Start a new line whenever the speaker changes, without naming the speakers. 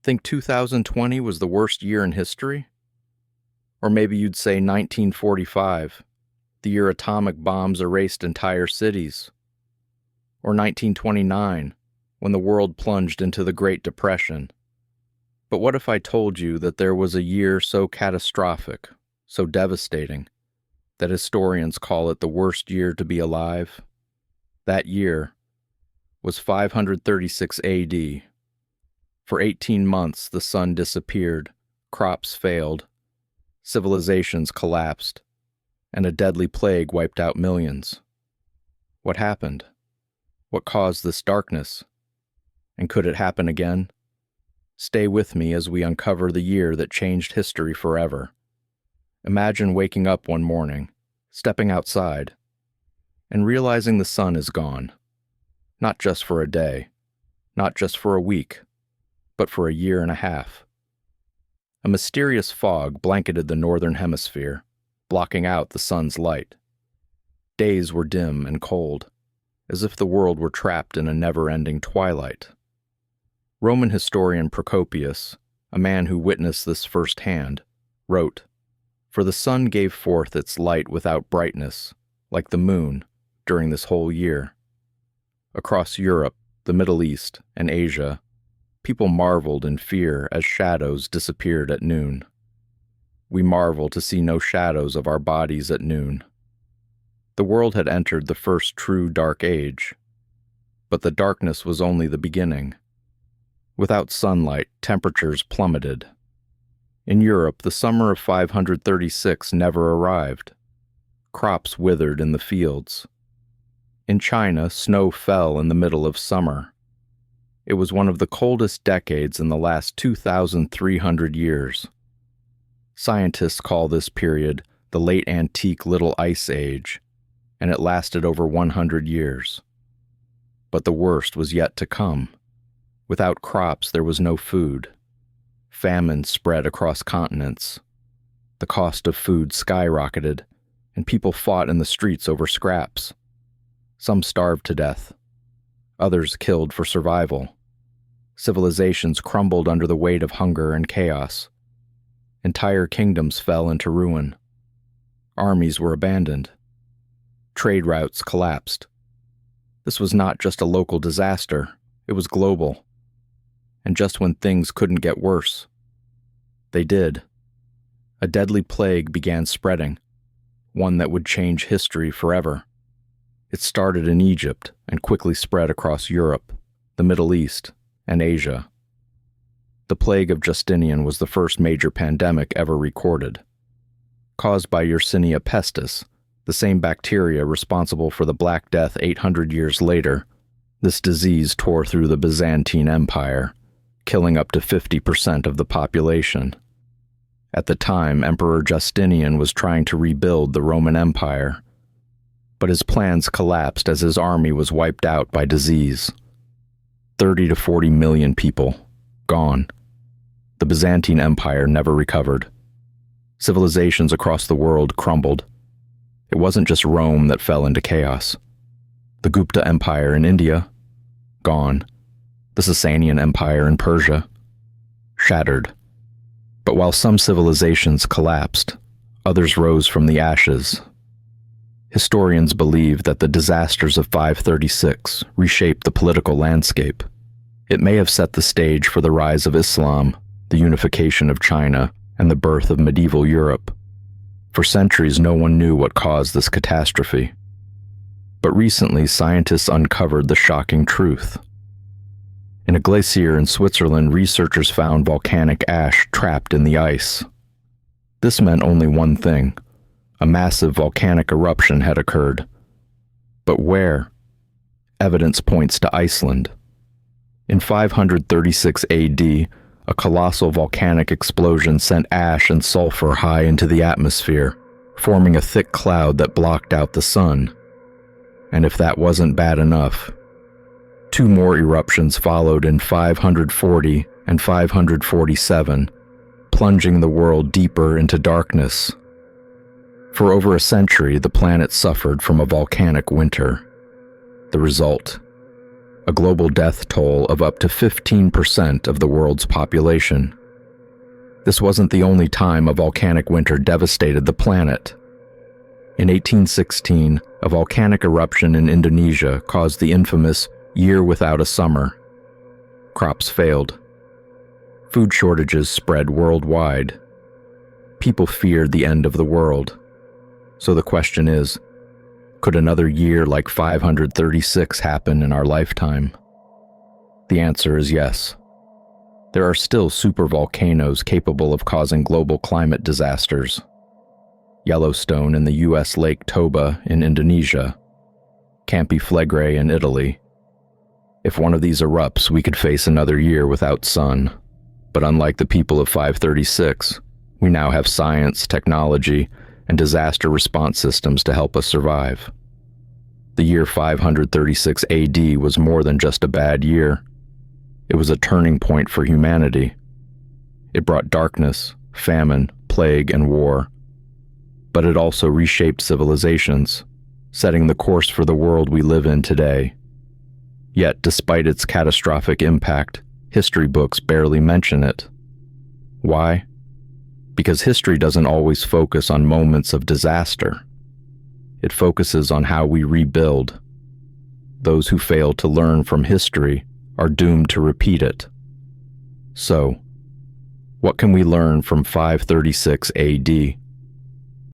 Think 2020 was the worst year in history? Or maybe you'd say 1945, the year atomic bombs erased entire cities. Or 1929, when the world plunged into the Great Depression. But what if I told you that there was a year so catastrophic, so devastating, that historians call it the worst year to be alive? That year was 536 AD. For 18 months, the sun disappeared, crops failed, civilizations collapsed, and a deadly plague wiped out millions. What happened? What caused this darkness? And could it happen again? Stay with me as we uncover the year that changed history forever. Imagine waking up one morning, stepping outside, and realizing the sun is gone. Not just for a day, not just for a week, but for a year and a half. A mysterious fog blanketed the northern hemisphere, blocking out the sun's light. Days were dim and cold, as if the world were trapped in a never-ending twilight. Roman historian Procopius, a man who witnessed this firsthand, wrote, "For the sun gave forth its light without brightness, like the moon, during this whole year." Across Europe, the Middle East, and Asia, people marveled in fear as shadows disappeared at noon. We marvel to see no shadows of our bodies at noon. The world had entered the first true dark age, but the darkness was only the beginning. Without sunlight, temperatures plummeted. In Europe, the summer of 536 never arrived. Crops withered in the fields. In China, snow fell in the middle of summer. It was one of the coldest decades in the last 2,300 years. Scientists call this period the Late Antique Little Ice Age, and it lasted over 100 years. But the worst was yet to come. Without crops, there was no food. Famine spread across continents. The cost of food skyrocketed, and people fought in the streets over scraps. Some starved to death. Others killed for survival. Civilizations crumbled under the weight of hunger and chaos. Entire kingdoms fell into ruin. Armies were abandoned. Trade routes collapsed. This was not just a local disaster, it was global. And just when things couldn't get worse, they did. A deadly plague began spreading, one that would change history forever. It started in Egypt and quickly spread across Europe, the Middle East, and Asia. The plague of Justinian was the first major pandemic ever recorded. Caused by Yersinia pestis, the same bacteria responsible for the Black Death 800 years later, this disease tore through the Byzantine Empire, killing up to 50% of the population. At the time, Emperor Justinian was trying to rebuild the Roman Empire, but his plans collapsed as his army was wiped out by disease. 30 to 40 million people, gone. The Byzantine Empire never recovered. Civilizations across the world crumbled. It wasn't just Rome that fell into chaos. The Gupta Empire in India, gone. The Sasanian Empire in Persia, shattered. But while some civilizations collapsed, others rose from the ashes. Historians believe that the disasters of 536 reshaped the political landscape. It may have set the stage for the rise of Islam, the unification of China, and the birth of medieval Europe. For centuries, no one knew what caused this catastrophe. But recently, scientists uncovered the shocking truth. In a glacier in Switzerland, researchers found volcanic ash trapped in the ice. This meant only one thing: a massive volcanic eruption had occurred. But where? Evidence points to Iceland. In 536 AD, a colossal volcanic explosion sent ash and sulfur high into the atmosphere, forming a thick cloud that blocked out the sun. And if that wasn't bad enough, two more eruptions followed in 540 and 547, plunging the world deeper into darkness. For over a century, the planet suffered from a volcanic winter. The result: a global death toll of up to 15% of the world's population. This wasn't the only time a volcanic winter devastated the planet. In 1816, a volcanic eruption in Indonesia caused the infamous year without a summer. Crops failed. Food shortages spread worldwide. People feared the end of the world. So the question is, could another year like 536 happen in our lifetime? The answer is yes. There are still supervolcanoes capable of causing global climate disasters. Yellowstone in the U.S. Lake Toba in Indonesia, Campi Flegrei in Italy. If one of these erupts, we could face another year without sun. But unlike the people of 536, we now have science, technology, and disaster response systems to help us survive. The year 536 AD was more than just a bad year. It was a turning point for humanity. It brought darkness, famine, plague, and war. But it also reshaped civilizations, setting the course for the world we live in today. Yet, despite its catastrophic impact, history books barely mention it. Why? Because history doesn't always focus on moments of disaster. It focuses on how we rebuild. Those who fail to learn from history are doomed to repeat it. So, what can we learn from 536 AD?